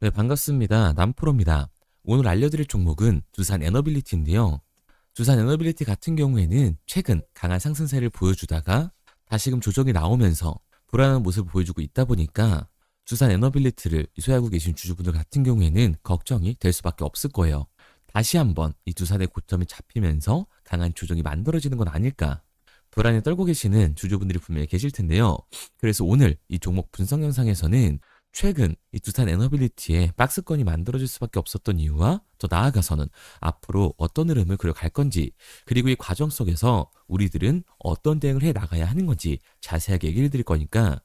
네, 반갑습니다. 남프로입니다. 오늘 알려드릴 종목은 두산 에너빌리티인데요. 두산 에너빌리티 같은 경우에는 최근 강한 상승세를 보여주다가 다시금 조정이 나오면서 불안한 모습을 보여주고 있다 보니까 두산 에너빌리티를 소유하고 계신 주주분들 같은 경우에는 걱정이 될 수밖에 없을 거예요. 다시 한번 이 두산의 고점이 잡히면서 강한 조정이 만들어지는 건 아닐까? 불안에 떨고 계시는 주주분들이 분명히 계실 텐데요. 그래서 오늘 이 종목 분석 영상에서는 최근 이 두산 에너빌리티의 박스권이 만들어질 수밖에 없었던 이유와 더 나아가서는 앞으로 어떤 흐름을 그려갈 건지, 그리고 이 과정 속에서 우리들은 어떤 대응을 해 나가야 하는 건지 자세하게 얘기를 드릴 거니까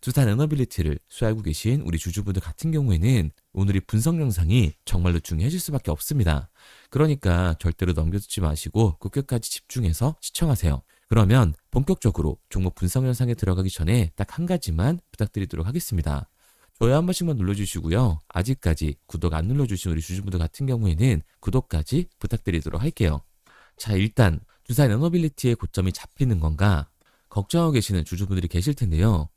두산 에너빌리티를 소유하고 계신 우리 주주분들 같은 경우에는 오늘 이 분석 영상이 정말로 중요해질 수밖에 없습니다. 그러니까 절대로 넘겨두지 마시고 끝까지 집중해서 시청하세요. 그러면 본격적으로 종목 분석 영상에 들어가기 전에 딱 한 가지만 부탁드리도록 하겠습니다. 좋아요 한 번씩만 눌러주시고요. 아직까지 구독 안 눌러주신 우리 주주분들 같은 경우에는 구독까지 부탁드리도록 할게요. 자, 일단 두산 에너빌리티의 고점이 잡히는 건가 걱정하고 계시는 주주분들이 계실 텐데요.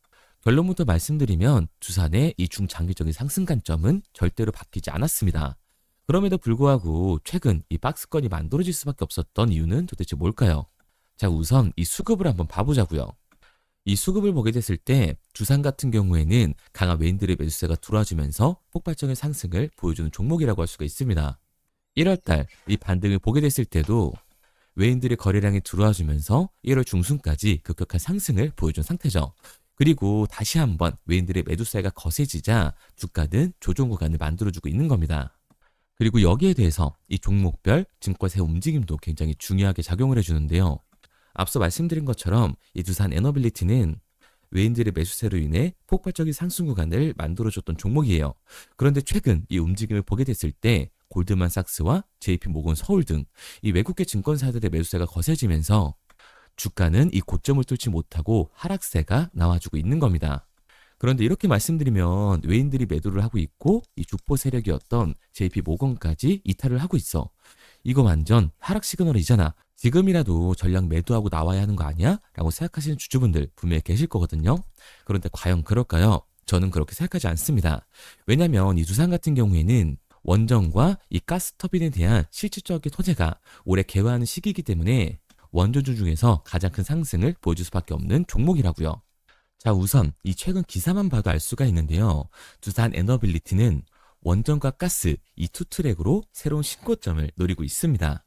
결론부터 말씀드리면 두산의 이 중장기적인 상승 관점은 절대로 바뀌지 않았습니다. 그럼에도 불구하고 최근 이 박스권이 만들어질 수밖에 없었던 이유는 도대체 뭘까요? 자, 우선 이 수급을 한번 봐보자고요. 이 수급을 보게 됐을 때 두산 같은 경우에는 강한 외인들의 매수세가 들어와주면서 폭발적인 상승을 보여주는 종목이라고 할 수가 있습니다. 1월달 이 반등을 보게 됐을 때도 외인들의 거래량이 들어와주면서 1월 중순까지 급격한 상승을 보여준 상태죠. 그리고 다시 한번 외인들의 매도세가 거세지자 주가는 조정 구간을 만들어주고 있는 겁니다. 그리고 여기에 대해서 이 종목별 증권세 움직임도 굉장히 중요하게 작용을 해주는데요. 앞서 말씀드린 것처럼 이 두산 에너빌리티는 외인들의 매수세로 인해 폭발적인 상승 구간을 만들어줬던 종목이에요. 그런데 최근 이 움직임을 보게 됐을 때 골드만삭스와 JP모건 서울 등 이 외국계 증권사들의 매수세가 거세지면서 주가는 이 고점을 뚫지 못하고 하락세가 나와주고 있는 겁니다. 그런데 이렇게 말씀드리면 외인들이 매도를 하고 있고 이 주포 세력이었던 JP모건까지 이탈을 하고 있어. 이거 완전 하락 시그널이잖아. 지금이라도 전량 매도하고 나와야 하는 거 아니야? 라고 생각하시는 주주분들 분명히 계실 거거든요. 그런데 과연 그럴까요? 저는 그렇게 생각하지 않습니다. 왜냐면 이 두산 같은 경우에는 원전과 이 가스터빈에 대한 실질적인 토지가 올해 개화하는 시기이기 때문에 원전주 중에서 가장 큰 상승을 보여줄 수밖에 없는 종목이라고요. 자, 우선 이 최근 기사만 봐도 알 수가 있는데요. 두산 에너빌리티는 원전과 가스 이 투 트랙으로 새로운 신고점을 노리고 있습니다.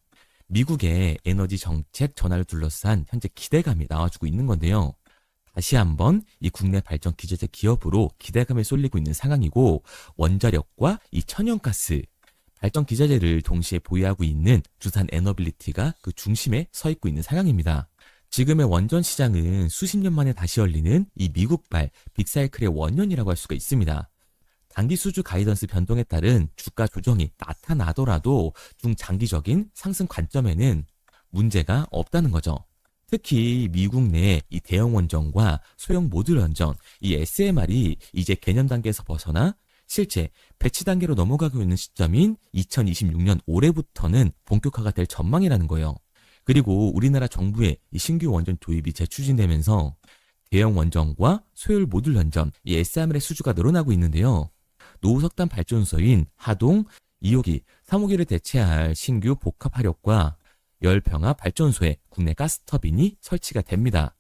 미국의 에너지 정책 전환을 둘러싼 현재 기대감이 나와주고 있는 건데요. 다시 한번 이 국내 발전 기재재 기업으로 기대감을 쏠리고 있는 상황이고, 원자력과 이 천연가스 발전 기자재를 동시에 보유하고 있는 두산 에너빌리티가 그 중심에 서 있고 있는 상황입니다. 지금의 원전 시장은 수십 년 만에 다시 열리는 이 미국발 빅사이클의 원년이라고 할 수가 있습니다. 단기 수주 가이던스 변동에 따른 주가 조정이 나타나더라도 중장기적인 상승 관점에는 문제가 없다는 거죠. 특히 미국 내 이 대형 원전과 소형 모듈 원전, 이 SMR이 이제 개념 단계에서 벗어나 실제 배치 단계로 넘어가고 있는 시점인 2026년 올해부터는 본격화가 될 전망이라는 거예요. 그리고 우리나라 정부의 이 신규 원전 도입이 재추진되면서 대형 원전과 소형 모듈 원전, 이 SMR의 수주가 늘어나고 있는데요. 노후석탄 발전소인 하동 2호기, 3호기를 대체할 신규 복합 화력과 열병합 발전소에 국내 가스터빈이 설치가 됩니다.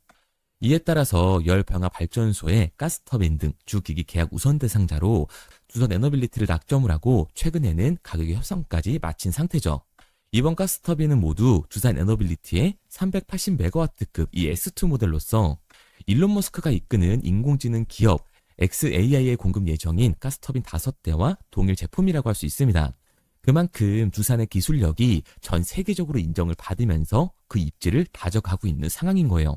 이에 따라서 열병합 발전소의 가스터빈 등 주기기 계약 우선 대상자로 두산 에너빌리티를 낙점을 하고 최근에는 가격의 협상까지 마친 상태죠. 이번 가스터빈은 모두 두산 에너빌리티의 380메가와트급 이 S2 모델로서 일론 머스크가 이끄는 인공지능 기업 xAI의 공급 예정인 가스터빈 5대와 동일 제품이라고 할 수 있습니다. 그만큼 두산의 기술력이 전 세계적으로 인정을 받으면서 그 입지를 다져가고 있는 상황인 거예요.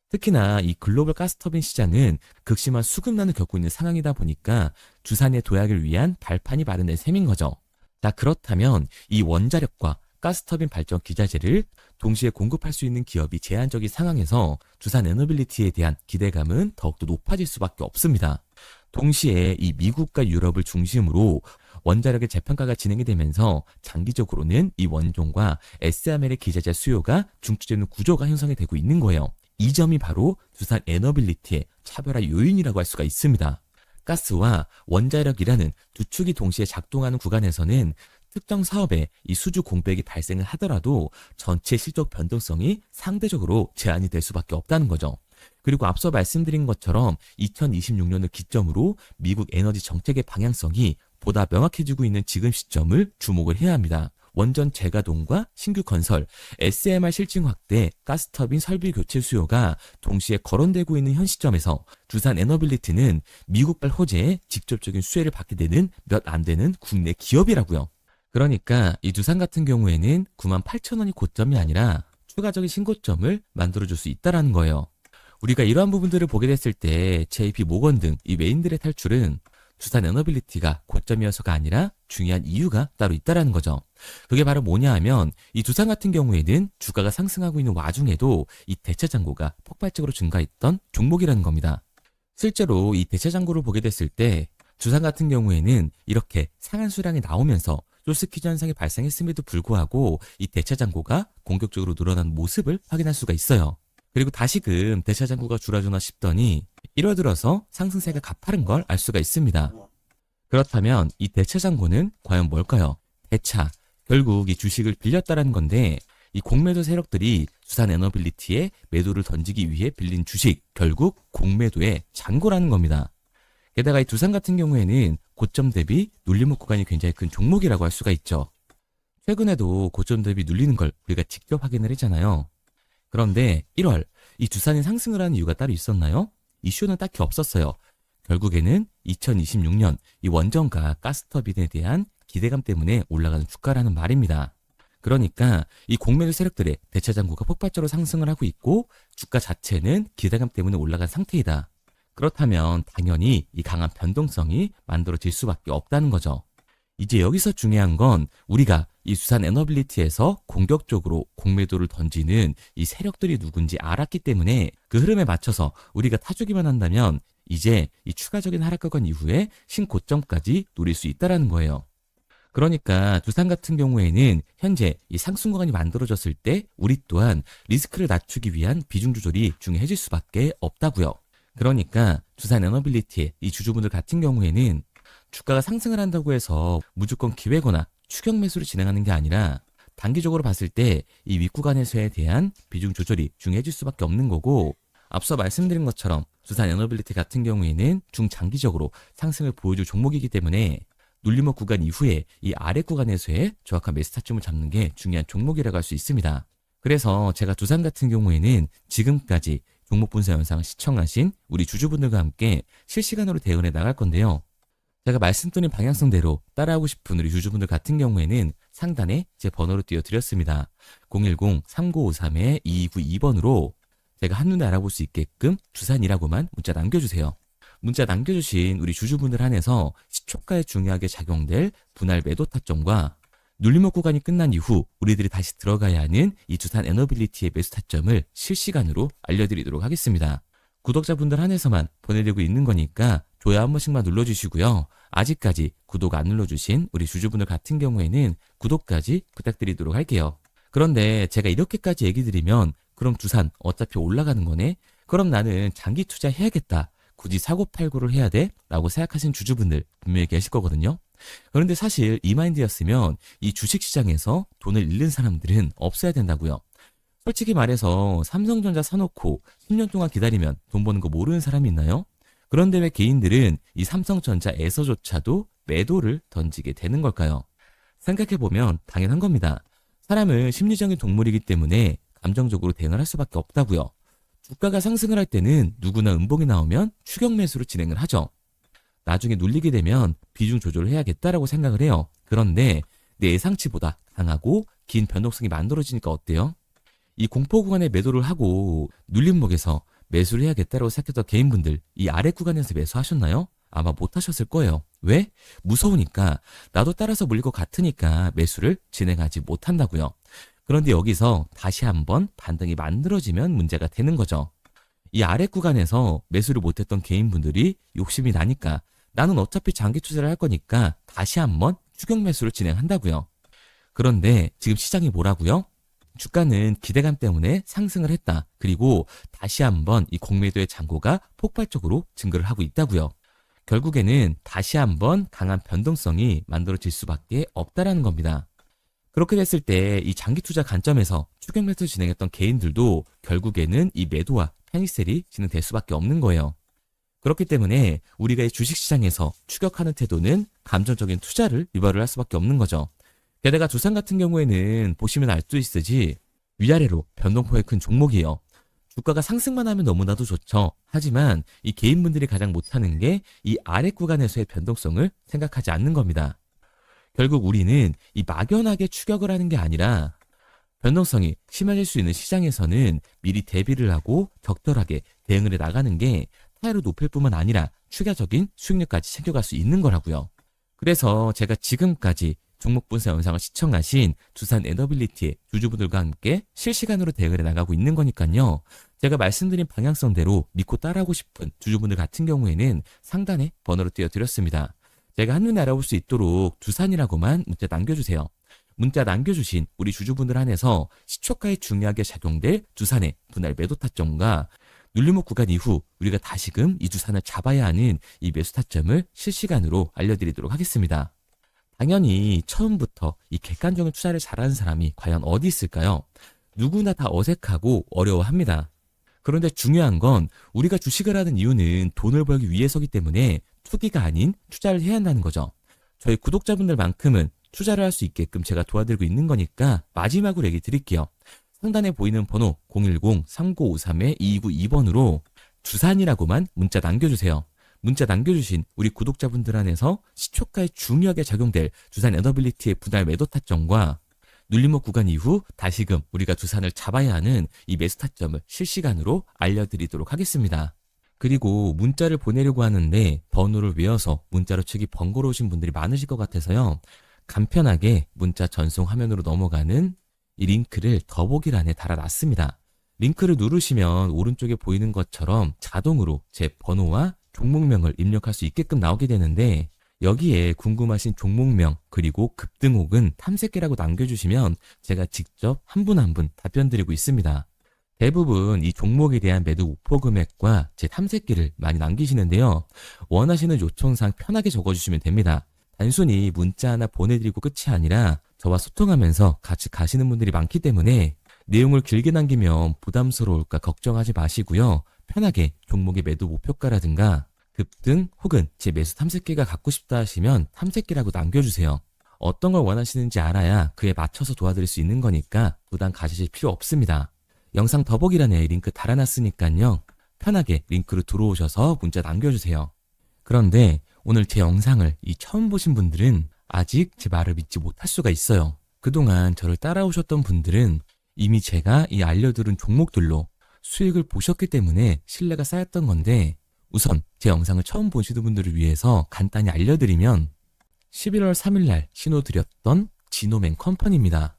특히나 이 글로벌 가스터빈 시장은 극심한 수급난을 겪고 있는 상황이다 보니까 두산의 도약을 위한 발판이 마련된 셈인 거죠. 자, 그렇다면 이 원자력과 가스터빈 발전 기자재를 동시에 공급할 수 있는 기업이 제한적인 상황에서 두산 에너빌리티에 대한 기대감은 더욱더 높아질 수밖에 없습니다. 동시에 이 미국과 유럽을 중심으로 원자력의 재평가가 진행이 되면서 장기적으로는 이 원종과 SMR의 기자재 수요가 중추되는 구조가 형성이 되고 있는 거예요. 이 점이 바로 두산 에너빌리티의 차별화 요인이라고 할 수가 있습니다. 가스와 원자력이라는 두 축이 동시에 작동하는 구간에서는 특정 사업에 이 수주 공백이 발생을 하더라도 전체 실적 변동성이 상대적으로 제한이 될 수밖에 없다는 거죠. 그리고 앞서 말씀드린 것처럼 2026년을 기점으로 미국 에너지 정책의 방향성이 보다 명확해지고 있는 지금 시점을 주목을 해야 합니다. 원전 재가동과 신규 건설, SMR 실증 확대, 가스터빈 설비 교체 수요가 동시에 거론되고 있는 현 시점에서 두산 에너빌리티는 미국발 호재에 직접적인 수혜를 받게 되는 몇 안 되는 국내 기업이라고요. 그러니까 이 두산 같은 경우에는 98,000원이 고점이 아니라 추가적인 신고점을 만들어줄 수 있다는 거예요. 우리가 이러한 부분들을 보게 됐을 때 JP 모건 등 이 메인들의 탈출은 두산 에너빌리티가 고점이어서가 아니라 중요한 이유가 따로 있다는 거죠. 그게 바로 뭐냐 하면 이 두산 같은 경우에는 주가가 상승하고 있는 와중에도 이 대체 잔고가 폭발적으로 증가했던 종목이라는 겁니다. 실제로 이 대체 잔고를 보게 됐을 때 두산 같은 경우에는 이렇게 상한 수량이 나오면서 쇼스퀴즈 현상이 발생했음에도 불구하고 이 대체 잔고가 공격적으로 늘어난 모습을 확인할 수가 있어요. 그리고 다시금 대체 잔고가 줄어드나 싶더니 1월 들어서 상승세가 가파른 걸 알 수가 있습니다. 그렇다면 이 대체 잔고는 과연 뭘까요? 대차, 결국 이 주식을 빌렸다라는 건데 이 공매도 세력들이 두산 에너빌리티에 매도를 던지기 위해 빌린 주식, 결국 공매도의 잔고라는 겁니다. 게다가 이 두산 같은 경우에는 고점 대비 눌림목 구간이 굉장히 큰 종목이라고 할 수가 있죠. 최근에도 고점 대비 눌리는 걸 우리가 직접 확인을 했잖아요. 그런데 1월 이 두산이 상승을 하는 이유가 따로 있었나요? 이슈는 딱히 없었어요. 결국에는 2026년 이 원전과 가스터빈에 대한 기대감 때문에 올라가는 주가라는 말입니다. 그러니까 이 공매도 세력들의 대체 잔고가 폭발적으로 상승을 하고 있고 주가 자체는 기대감 때문에 올라간 상태이다. 그렇다면 당연히 이 강한 변동성이 만들어질 수밖에 없다는 거죠. 이제 여기서 중요한 건 우리가 이 두산 에너빌리티에서 공격적으로 공매도를 던지는 이 세력들이 누군지 알았기 때문에 그 흐름에 맞춰서 우리가 타주기만 한다면 이제 이 추가적인 하락 구간 이후에 신고점까지 노릴 수 있다는 거예요. 그러니까 두산 같은 경우에는 현재 이 상승 구간이 만들어졌을 때 우리 또한 리스크를 낮추기 위한 비중 조절이 중요해질 수밖에 없다고요. 그러니까 두산 에너빌리티의 이 주주분들 같은 경우에는 주가가 상승을 한다고 해서 무조건 기회거나 추격 매수를 진행하는 게 아니라 단기적으로 봤을 때 이 윗구간에서에 대한 비중 조절이 중요해질 수밖에 없는 거고 앞서 말씀드린 것처럼 두산 에너빌리티 같은 경우에는 중장기적으로 상승을 보여줄 종목이기 때문에 눌림목 구간 이후에 이 아래 구간에서의 정확한 매수 타점을 잡는 게 중요한 종목이라고 할 수 있습니다. 그래서 제가 두산 같은 경우에는 지금까지 종목 분석 영상을 시청하신 우리 주주분들과 함께 실시간으로 대응해 나갈 건데요. 제가 말씀드린 방향성대로 따라하고 싶은 우리 주주분들 같은 경우에는 상단에 제 번호를 띄워드렸습니다. 010-3953-2292번으로 제가 한눈에 알아볼 수 있게끔 두산이라고만 문자 남겨주세요. 문자 남겨주신 우리 주주분들 한해서 시초가에 중요하게 작용될 분할 매도 타점과 눌림목 구간이 끝난 이후 우리들이 다시 들어가야 하는 이 두산 에너빌리티의 매수 타점을 실시간으로 알려드리도록 하겠습니다. 구독자분들 한해서만 보내드리고 있는 거니까 좋아요 한 번씩만 눌러주시고요. 아직까지 구독 안 눌러주신 우리 주주분들 같은 경우에는 구독까지 부탁드리도록 할게요. 그런데 제가 이렇게까지 얘기 드리면 그럼 두산 어차피 올라가는 거네? 그럼 나는 장기 투자해야겠다. 굳이 사고팔고를 해야 돼? 라고 생각하신 주주분들 분명히 계실 거거든요. 그런데 사실 이 마인드였으면 이 주식시장에서 돈을 잃는 사람들은 없어야 된다고요. 솔직히 말해서 삼성전자 사놓고 10년 동안 기다리면 돈 버는 거 모르는 사람이 있나요? 그런데 왜 개인들은 이 삼성전자에서조차도 매도를 던지게 되는 걸까요? 생각해보면 당연한 겁니다. 사람은 심리적인 동물이기 때문에 감정적으로 대응을 할 수밖에 없다고요. 주가가 상승을 할 때는 누구나 음봉이 나오면 추격 매수로 진행을 하죠. 나중에 눌리게 되면 비중 조절을 해야겠다라고 생각을 해요. 그런데 내 예상치보다 강하고 긴 변동성이 만들어지니까 어때요? 이 공포 구간에 매도를 하고 눌림목에서 매수를 해야겠다라고 생각했던 개인분들 이 아래 구간에서 매수하셨나요? 아마 못하셨을 거예요. 왜? 무서우니까 나도 따라서 물릴 것 같으니까 매수를 진행하지 못한다고요. 그런데 여기서 다시 한번 반등이 만들어지면 문제가 되는 거죠. 이 아래 구간에서 매수를 못했던 개인분들이 욕심이 나니까 나는 어차피 장기 투자를 할 거니까 다시 한번 추격 매수를 진행한다고요. 그런데 지금 시장이 뭐라고요? 주가는 기대감 때문에 상승을 했다. 그리고 다시 한번 이 공매도의 잔고가 폭발적으로 증가를 하고 있다고요. 결국에는 다시 한번 강한 변동성이 만들어질 수밖에 없다라는 겁니다. 그렇게 됐을 때 이 장기 투자 관점에서 추격 매수 진행했던 개인들도 결국에는 이 매도와 패닉셀이 진행될 수밖에 없는 거예요. 그렇기 때문에 우리가 이 주식시장에서 추격하는 태도는 감정적인 투자를 유발을 할 수밖에 없는 거죠. 게다가 두산 같은 경우에는 보시면 알 수 있으지 위아래로 변동폭이 큰 종목이에요. 주가가 상승만 하면 너무나도 좋죠. 하지만 이 개인분들이 가장 못하는 게 이 아래 구간에서의 변동성을 생각하지 않는 겁니다. 결국 우리는 이 막연하게 추격을 하는 게 아니라 변동성이 심해질 수 있는 시장에서는 미리 대비를 하고 적절하게 대응을 해 나가는 게 타율을 높일 뿐만 아니라 추가적인 수익률까지 챙겨갈 수 있는 거라고요. 그래서 제가 지금까지 종목 분석 영상을 시청하신 두산 에너빌리티의 주주분들과 함께 실시간으로 대응을 해 나가고 있는 거니까요. 제가 말씀드린 방향성대로 믿고 따라하고 싶은 주주분들 같은 경우에는 상단에 번호를 띄워드렸습니다. 제가 한눈에 알아볼 수 있도록 두산이라고만 문자 남겨주세요. 문자 남겨주신 우리 주주분들 한해서 시초가에 중요하게 작용될 두산의 분할 매도 타점과 눌림목 구간 이후 우리가 다시금 이 두산을 잡아야 하는 이 매수 타점을 실시간으로 알려드리도록 하겠습니다. 당연히 처음부터 이 객관적인 투자를 잘하는 사람이 과연 어디 있을까요? 누구나 다 어색하고 어려워합니다. 그런데 중요한 건 우리가 주식을 하는 이유는 돈을 벌기 위해서기 때문에 투기가 아닌 투자를 해야 한다는 거죠. 저희 구독자분들만큼은 투자를 할 수 있게끔 제가 도와드리고 있는 거니까 마지막으로 얘기 드릴게요. 상단에 보이는 번호 010-3953-2292번으로 두산이라고만 문자 남겨주세요. 문자 남겨주신 우리 구독자분들 안에서 시초가에 중요하게 작용될 두산 에너빌리티의 분할 매도 타점과 눌림목 구간 이후 다시금 우리가 두산을 잡아야 하는 이 매수 타점을 실시간으로 알려드리도록 하겠습니다. 그리고 문자를 보내려고 하는데 번호를 외워서 문자로 치기 번거로우신 분들이 많으실 것 같아서요. 간편하게 문자 전송 화면으로 넘어가는 이 링크를 더보기란에 달아놨습니다. 링크를 누르시면 오른쪽에 보이는 것처럼 자동으로 제 번호와 종목명을 입력할 수 있게끔 나오게 되는데 여기에 궁금하신 종목명 그리고 급등 혹은 탐색기라고 남겨주시면 제가 직접 한 분 한 분 답변 드리고 있습니다. 대부분 이 종목에 대한 매도 목표 금액과 제 탐색기를 많이 남기시는데요. 원하시는 요청사항 편하게 적어주시면 됩니다. 단순히 문자 하나 보내드리고 끝이 아니라 저와 소통하면서 같이 가시는 분들이 많기 때문에 내용을 길게 남기면 부담스러울까 걱정하지 마시고요. 편하게 종목의 매도 목표가라든가 급등 혹은 제 매수 탐색기가 갖고 싶다 하시면 탐색기라고 남겨주세요. 어떤 걸 원하시는지 알아야 그에 맞춰서 도와드릴 수 있는 거니까 부담 가지실 필요 없습니다. 영상 더보기란에 링크 달아놨으니까요. 편하게 링크로 들어오셔서 문자 남겨주세요. 그런데 오늘 제 영상을 처음 보신 분들은 아직 제 말을 믿지 못할 수가 있어요. 그동안 저를 따라오셨던 분들은 이미 제가 이 알려드린 종목들로 수익을 보셨기 때문에 신뢰가 쌓였던 건데 우선 제 영상을 처음 보시는 분들을 위해서 간단히 알려드리면 11월 3일날 신호 드렸던 지노맨 컴퍼니입니다.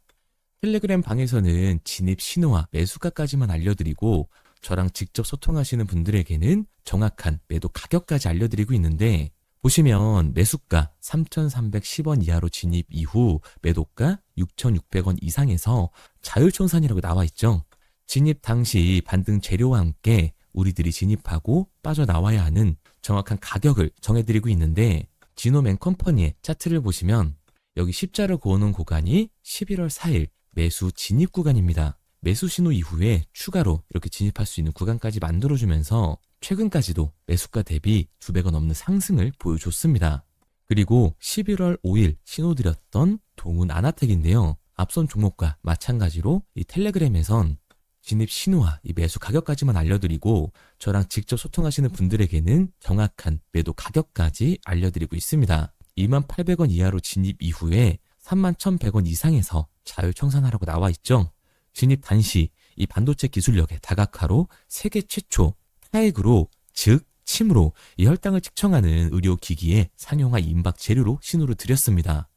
텔레그램 방에서는 진입 신호와 매수가까지만 알려드리고 저랑 직접 소통하시는 분들에게는 정확한 매도 가격까지 알려드리고 있는데 보시면 매수가 3,310원 이하로 진입 이후 매도가 6,600원 이상에서 자율청산이라고 나와 있죠. 진입 당시 반등 재료와 함께 우리들이 진입하고 빠져나와야 하는 정확한 가격을 정해드리고 있는데 지노맨 컴퍼니의 차트를 보시면 여기 십자를 그어놓은 구간이 11월 4일 매수 진입 구간입니다. 매수 신호 이후에 추가로 이렇게 진입할 수 있는 구간까지 만들어주면서 최근까지도 매수가 대비 2배가 넘는 상승을 보여줬습니다. 그리고 11월 5일 신호드렸던 동훈 아나텍인데요. 앞선 종목과 마찬가지로 이 텔레그램에선 진입 신호와 이 매수 가격까지만 알려드리고 저랑 직접 소통하시는 분들에게는 정확한 매도 가격까지 알려드리고 있습니다. 28,000원 이하로 진입 이후에 31,100원 이상에서 자율청산하라고 나와 있죠. 진입 단시 이 반도체 기술력의 다각화로 세계 최초 타액으로 즉 침으로 이 혈당을 측정하는 의료기기의 상용화 임박 재료로 신호를 드렸습니다.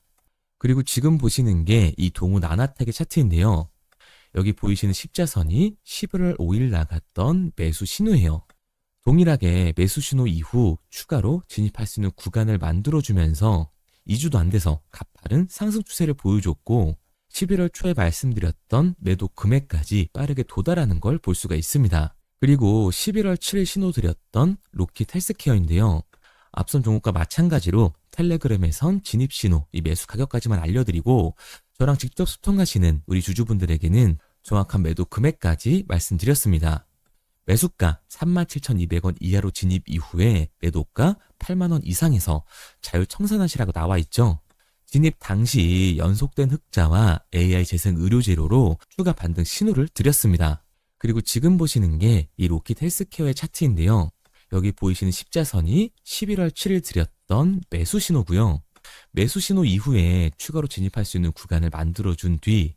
그리고 지금 보시는 게 이 동훈 아나텍의 차트인데요. 여기 보이시는 십자선이 11월 5일 나갔던 매수 신호예요. 동일하게 매수 신호 이후 추가로 진입할 수 있는 구간을 만들어주면서 2주도 안 돼서 가파른 상승 추세를 보여줬고 11월 초에 말씀드렸던 매도 금액까지 빠르게 도달하는 걸 볼 수가 있습니다. 그리고 11월 7일 신호 드렸던 로킷 헬스케어인데요. 앞선 종목과 마찬가지로 텔레그램에선 진입 신호, 이 매수 가격까지만 알려드리고 저랑 직접 소통하시는 우리 주주분들에게는 정확한 매도 금액까지 말씀드렸습니다. 매수가 37,200원 이하로 진입 이후에 매도가 8만 원 이상에서 자율 청산하시라고 나와 있죠. 진입 당시 연속된 흑자와 AI 재생 의료 재료로 추가 반등 신호를 드렸습니다. 그리고 지금 보시는 게 이 로킷 헬스케어의 차트인데요. 여기 보이시는 십자선이 11월 7일 드렸던 매수 신호고요. 매수 신호 이후에 추가로 진입할 수 있는 구간을 만들어준 뒤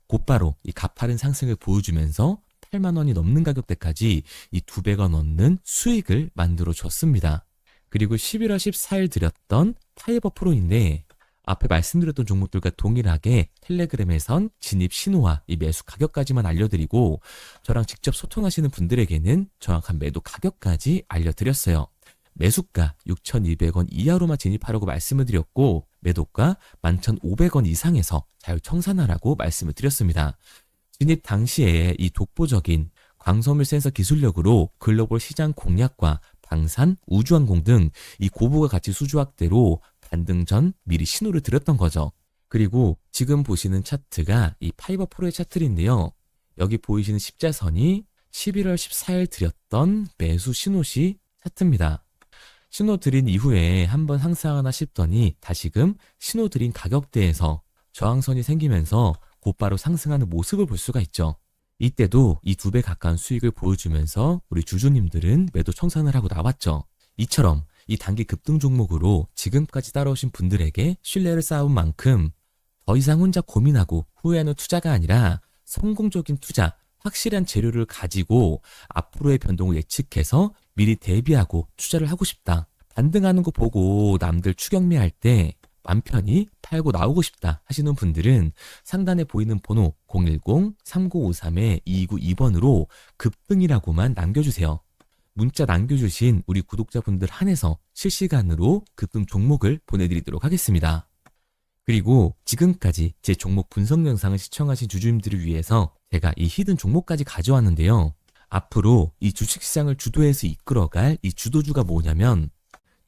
곧바로 이 가파른 상승을 보여주면서 8만 원이 넘는 가격대까지 이 2배가 넘는 수익을 만들어 줬습니다. 그리고 11월 14일 드렸던 파이버 프로인데 앞에 말씀드렸던 종목들과 동일하게 텔레그램에선 진입 신호와 이 매수 가격까지만 알려드리고 저랑 직접 소통하시는 분들에게는 정확한 매도 가격까지 알려드렸어요. 매수가 6,200원 이하로만 진입하라고 말씀을 드렸고 매도가 11,500원 이상에서 자율 청산하라고 말씀을 드렸습니다. 진입 당시에 이 독보적인 광섬유 센서 기술력으로 글로벌 시장 공략과 방산, 우주항공 등 이 고부가 가치 수주 확대로 반등 전 미리 신호를 드렸던 거죠. 그리고 지금 보시는 차트가 이 파이버 프로의 차트인데요. 여기 보이시는 십자선이 11월 14일 드렸던 매수 신호시 차트입니다. 신호 드린 이후에 한번 상승하나 싶더니 다시금 신호 드린 가격대에서 저항선이 생기면서 곧바로 상승하는 모습을 볼 수가 있죠. 이때도 이 2배 가까운 수익을 보여주면서 우리 주주님들은 매도 청산을 하고 나왔죠. 이처럼 이 단기 급등 종목으로 지금까지 따라오신 분들에게 신뢰를 쌓은 만큼 더 이상 혼자 고민하고 후회하는 투자가 아니라 성공적인 투자, 확실한 재료를 가지고 앞으로의 변동을 예측해서 미리 대비하고 투자를 하고 싶다. 반등하는 거 보고 남들 추격매할 때 맘 편히 팔고 나오고 싶다 하시는 분들은 상단에 보이는 번호 010-3953-2292번으로 급등이라고만 남겨주세요. 문자 남겨주신 우리 구독자분들 한해서 실시간으로 급등 종목을 보내드리도록 하겠습니다. 그리고 지금까지 제 종목 분석 영상을 시청하신 주주님들을 위해서 제가 이 히든 종목까지 가져왔는데요. 앞으로 이 주식시장을 주도해서 이끌어갈 이 주도주가 뭐냐면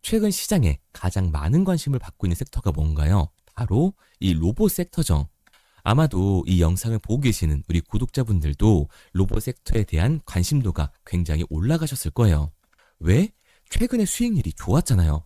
최근 시장에 가장 많은 관심을 받고 있는 섹터가 뭔가요? 바로 이 로봇 섹터죠. 아마도 이 영상을 보고 계시는 우리 구독자분들도 로봇 섹터에 대한 관심도가 굉장히 올라가셨을 거예요. 왜? 최근에 수익률이 좋았잖아요.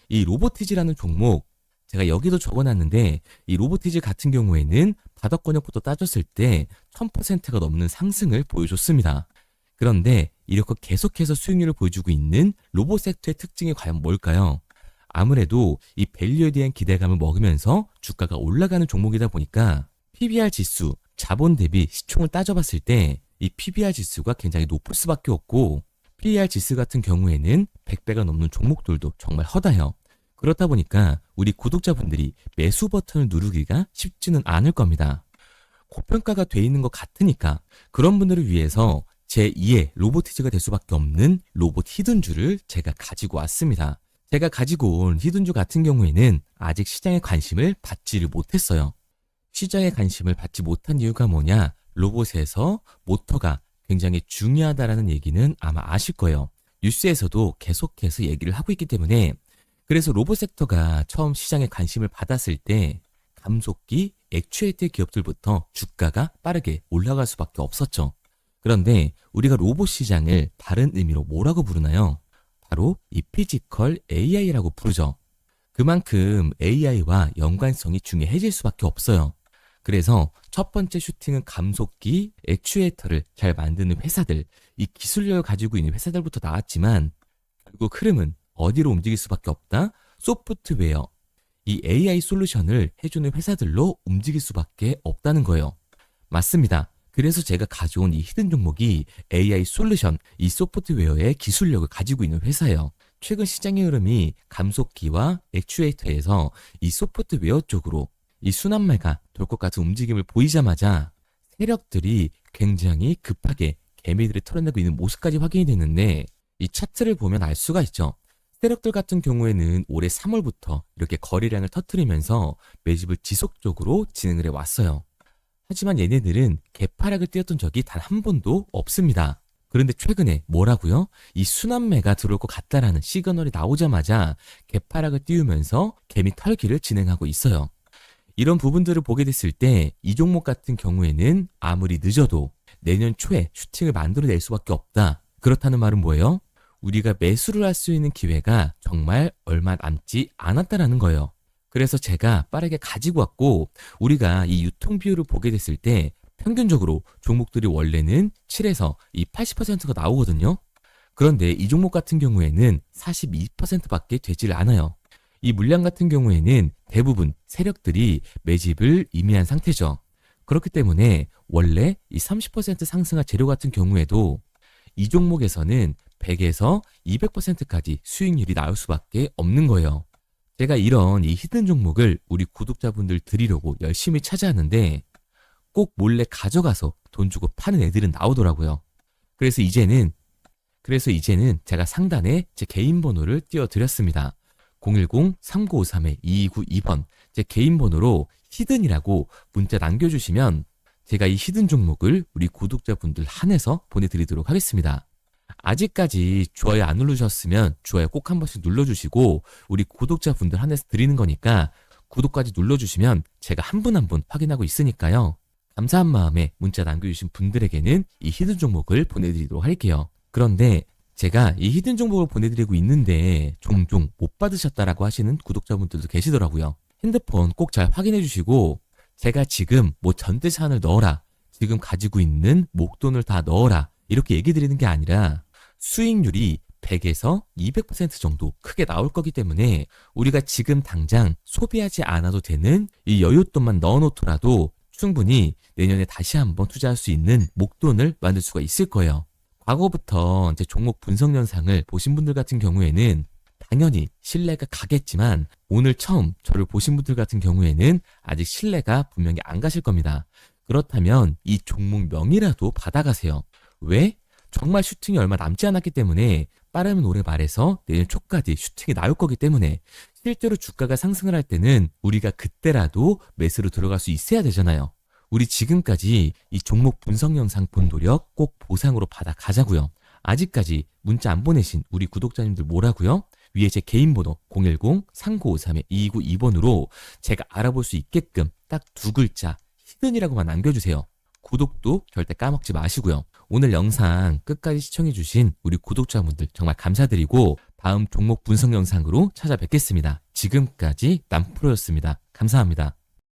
이 로보티지라는 종목 제가 여기도 적어놨는데 이 로보티지 같은 경우에는 바닥권역부터 따졌을 때 1000%가 넘는 상승을 보여줬습니다. 그런데 이렇게 계속해서 수익률을 보여주고 있는 로봇 섹터의 특징이 과연 뭘까요? 아무래도 이 밸류에 대한 기대감을 먹으면서 주가가 올라가는 종목이다 보니까 PBR 지수, 자본 대비 시총을 따져봤을 때 이 PBR 지수가 굉장히 높을 수밖에 없고 PER 지수 같은 경우에는 100배가 넘는 종목들도 정말 허다해요. 그렇다 보니까 우리 구독자분들이 매수 버튼을 누르기가 쉽지는 않을 겁니다. 고평가가 돼 있는 것 같으니까 그런 분들을 위해서 제2의 로보티즈가 될 수밖에 없는 로봇 히든주를 제가 가지고 왔습니다. 제가 가지고 온 히든주 같은 경우에는 아직 시장의 관심을 받지를 못했어요. 시장의 관심을 받지 못한 이유가 뭐냐? 로봇에서 모터가 굉장히 중요하다라는 얘기는 아마 아실 거예요. 뉴스에서도 계속해서 얘기를 하고 있기 때문에 그래서 로봇 섹터가 처음 시장에 관심을 받았을 때 감속기, 액추에이터 기업들부터 주가가 빠르게 올라갈 수밖에 없었죠. 그런데 우리가 로봇 시장을 다른 의미로 뭐라고 부르나요? 바로 이 피지컬 AI라고 부르죠. 그만큼 AI와 연관성이 중요해질 수밖에 없어요. 그래서 첫 번째 슈팅은 감속기, 액추에이터를 잘 만드는 회사들, 이 기술력을 가지고 있는 회사들부터 나왔지만 결국 흐름은 어디로 움직일 수밖에 없다? 소프트웨어, 이 AI 솔루션을 해주는 회사들로 움직일 수밖에 없다는 거예요. 맞습니다. 그래서 제가 가져온 이 히든 종목이 AI 솔루션, 이 소프트웨어의 기술력을 가지고 있는 회사예요. 최근 시장의 흐름이 감속기와 액추에이터에서 이 소프트웨어 쪽으로 이 순환매가 돌 것 같은 움직임을 보이자마자 세력들이 굉장히 급하게 개미들을 털어내고 있는 모습까지 확인이 됐는데 이 차트를 보면 알 수가 있죠. 세력들 같은 경우에는 올해 3월부터 이렇게 거래량을 터뜨리면서 매집을 지속적으로 진행을 해왔어요. 하지만 얘네들은 개파락을 띄었던 적이 단 한 번도 없습니다. 그런데 최근에 뭐라고요? 이 순환매가 들어올 것 같다라는 시그널이 나오자마자 개파락을 띄우면서 개미 털기를 진행하고 있어요. 이런 부분들을 보게 됐을 때 이 종목 같은 경우에는 아무리 늦어도 내년 초에 슈팅을 만들어낼 수밖에 없다. 그렇다는 말은 뭐예요? 우리가 매수를 할 수 있는 기회가 정말 얼마 남지 않았다라는 거예요. 그래서 제가 빠르게 가지고 왔고, 우리가 이 유통 비율을 보게 됐을 때 평균적으로 종목들이 원래는 7에서 이 80%가 나오거든요. 그런데 이 종목 같은 경우에는 42%밖에 되질 않아요. 이 물량 같은 경우에는 대부분 세력들이 매집을 이미 한 상태죠. 그렇기 때문에 원래 이 30% 상승한 재료 같은 경우에도 이 종목에서는 100에서 200%까지 수익률이 나올 수밖에 없는 거예요. 제가 이런 이 히든 종목을 우리 구독자분들 드리려고 열심히 찾아왔는데 꼭 몰래 가져가서 돈 주고 파는 애들은 나오더라고요. 그래서 이제는 제가 상단에 제 개인 번호를 띄워드렸습니다. 010-3953-2292번 제 개인 번호로 히든이라고 문자 남겨주시면 제가 이 히든 종목을 우리 구독자분들 한해서 보내드리도록 하겠습니다. 아직까지 좋아요 안 누르셨으면 좋아요 꼭 한 번씩 눌러주시고 우리 구독자분들 한해서 드리는 거니까 구독까지 눌러주시면 제가 한 분 한 분 확인하고 있으니까요. 감사한 마음에 문자 남겨주신 분들에게는 이 히든 종목을 보내드리도록 할게요. 그런데 제가 이 히든 종목을 보내드리고 있는데 종종 못 받으셨다라고 하시는 구독자분들도 계시더라고요. 핸드폰 꼭 잘 확인해 주시고 제가 지금 뭐 전재산을 넣어라, 지금 가지고 있는 목돈을 다 넣어라 이렇게 얘기 드리는 게 아니라 수익률이 100에서 200% 정도 크게 나올 거기 때문에 우리가 지금 당장 소비하지 않아도 되는 이 여윳돈만 넣어놓더라도 충분히 내년에 다시 한번 투자할 수 있는 목돈을 만들 수가 있을 거예요. 과거부터 이제 종목 분석 영상을 보신 분들 같은 경우에는 당연히 신뢰가 가겠지만 오늘 처음 저를 보신 분들 같은 경우에는 아직 신뢰가 분명히 안 가실 겁니다. 그렇다면 이 종목 명이라도 받아가세요. 왜? 정말 슈팅이 얼마 남지 않았기 때문에 빠르면 올해 말에서 내년 초까지 슈팅이 나올 거기 때문에 실제로 주가가 상승을 할 때는 우리가 그때라도 매수로 들어갈 수 있어야 되잖아요. 우리 지금까지 이 종목 분석 영상 본 노력 꼭 보상으로 받아 가자고요. 아직까지 문자 안 보내신 우리 구독자님들 뭐라고요? 위에 제 개인 번호 010-3953-2292번으로 제가 알아볼 수 있게끔 딱 두 글자 히든이라고만 남겨주세요. 구독도 절대 까먹지 마시고요. 오늘 영상 끝까지 시청해주신 우리 구독자분들 정말 감사드리고 다음 종목 분석 영상으로 찾아뵙겠습니다. 지금까지 남프로였습니다. 감사합니다.